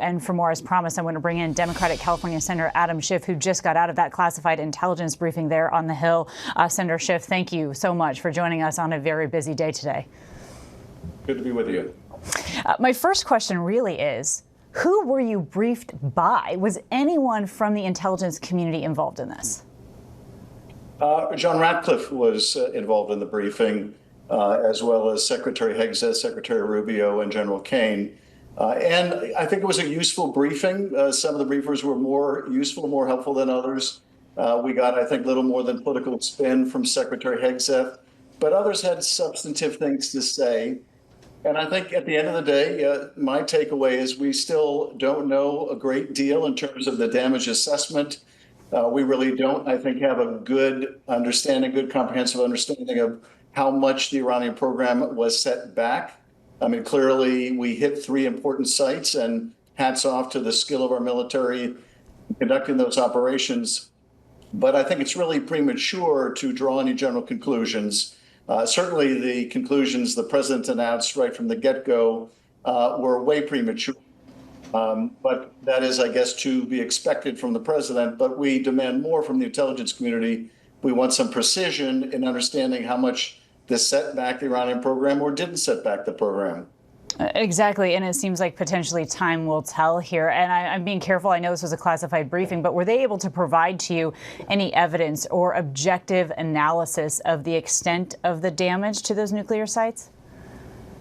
And for more, as promised, I want to bring in Democratic California Senator Adam Schiff, who just got out of that classified intelligence briefing there on the Hill. Senator Schiff, thank you so much for joining us on a very busy day today. Good to be with you. My first question really is, who were you briefed by? Was anyone from the intelligence community involved in this? John Ratcliffe was involved in the briefing, as well as Secretary Hegseth, Secretary Rubio, and General Kane. And I think it was a useful briefing. Some of the briefers were more useful, more helpful than others. We got, I think, little more than political spin from Secretary Hegseth, but others had substantive things to say. And I think at the end of the day, my takeaway is we still don't know a great deal in terms of the damage assessment. We really don't, I think, have a good understanding, good comprehensive understanding of how much the Iranian program was set back. I mean, clearly we hit 3 important sites, and hats off to the skill of our military conducting those operations. But I think it's really premature to draw any general conclusions. Certainly the conclusions the president announced right from the get-go were way premature. But that is, I guess, to be expected from the president. But we demand more from the intelligence community. We want some precision in understanding how much this set back the Iranian program or didn't set back the program. Exactly. And it seems like potentially time will tell here. And I'm being careful. I know this was a classified briefing, but were they able to provide to you any evidence or objective analysis of the extent of the damage to those nuclear sites?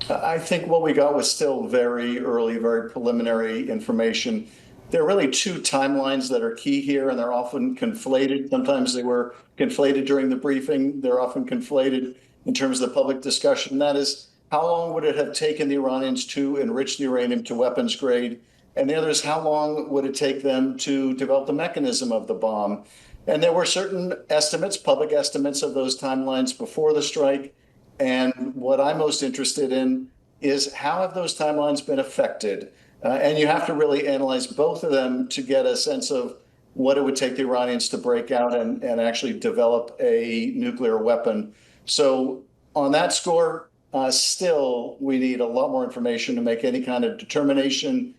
I think what we got was still very early, very preliminary information. There are really 2 timelines that are key here, and they're often conflated. Sometimes they were conflated during the briefing. They're often conflated in terms of the public discussion. That is, how long would it have taken the Iranians to enrich the uranium to weapons grade? And the other is, how long would it take them to develop the mechanism of the bomb? And there were certain estimates, public estimates of those timelines before the strike. And what I'm most interested in is how have those timelines been affected? And you have to really analyze both of them to get a sense of what it would take the Iranians to break out and actually develop a nuclear weapon. So on that score, still, we need a lot more information to make any kind of determination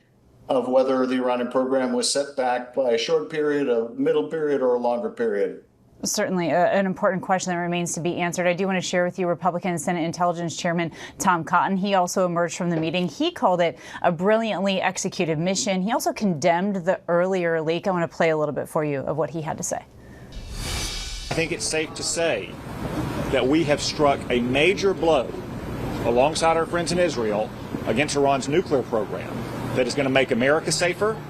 of whether the Iranian program was set back by a short period, a middle period, or a longer period. Certainly an important question that remains to be answered. I do want to share with you Republican Senate Intelligence Chairman Tom Cotton. He also emerged from the meeting. He called it a brilliantly executed mission. He also condemned the earlier leak. I want to play a little bit for you of what he had to say. I think it's safe to say that we have struck a major blow alongside our friends in Israel against Iran's nuclear program that is going to make America safer,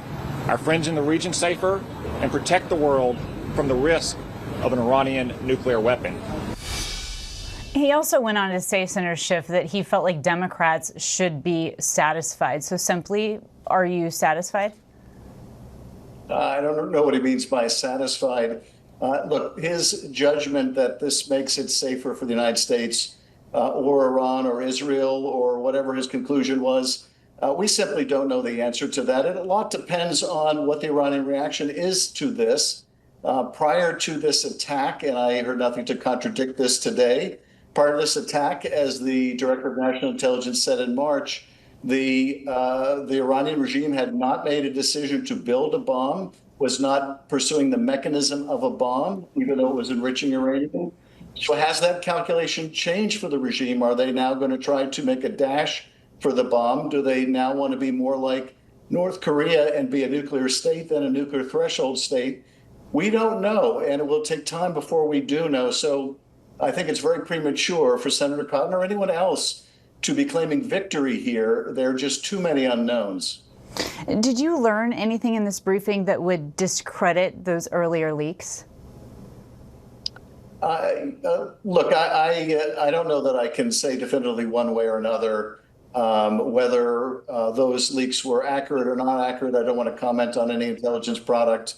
our friends in the region safer, and protect the world from the risk of an Iranian nuclear weapon. He also went on to say, Senator Schiff, that he felt like Democrats should be satisfied. So simply, are you satisfied? I don't know what he means by satisfied. Look, his judgment that this makes it safer for the United States or Iran or Israel or whatever his conclusion was, we simply don't know the answer to that. And a lot depends on what the Iranian reaction is to this. Prior to this attack, and I heard nothing to contradict this today, prior to this attack, as the Director of National Intelligence said in March, the Iranian regime had not made a decision to build a bomb, was not pursuing the mechanism of a bomb, even though it was enriching uranium. So has that calculation changed for the regime? Are they now going to try to make a dash for the bomb? Do they now want to be more like North Korea and be a nuclear state than a nuclear threshold state? We don't know, and it will take time before we do know. So I think it's very premature for Senator Cotton or anyone else to be claiming victory here. There are just too many unknowns. Did you learn anything in this briefing that would discredit those earlier leaks? Look, I don't know that I can say definitively one way or another whether those leaks were accurate or not accurate. I don't want to comment on any intelligence product.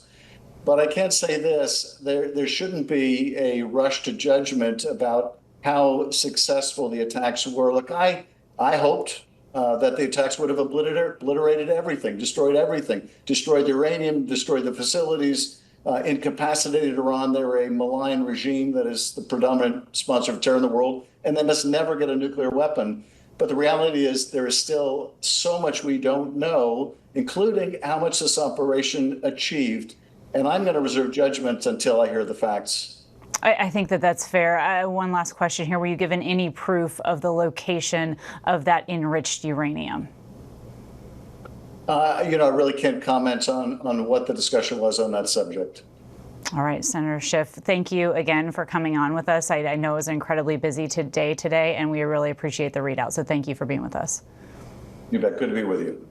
But I can say this, there shouldn't be a rush to judgment about how successful the attacks were. Look, I hoped that the attacks would have obliterated everything, destroyed the uranium, destroyed the facilities, incapacitated Iran. They're a malign regime that is the predominant sponsor of terror in the world, and they must never get a nuclear weapon. But the reality is there is still so much we don't know, including how much this operation achieved. And I'm going to reserve judgment until I hear the facts. I think that that's fair. One last question here. Were you given any proof of the location of that enriched uranium? I really can't comment on what the discussion was on that subject. All right, Senator Schiff, thank you again for coming on with us. I know it was incredibly busy today, and we really appreciate the readout. So thank you for being with us. You bet. Good to be with you.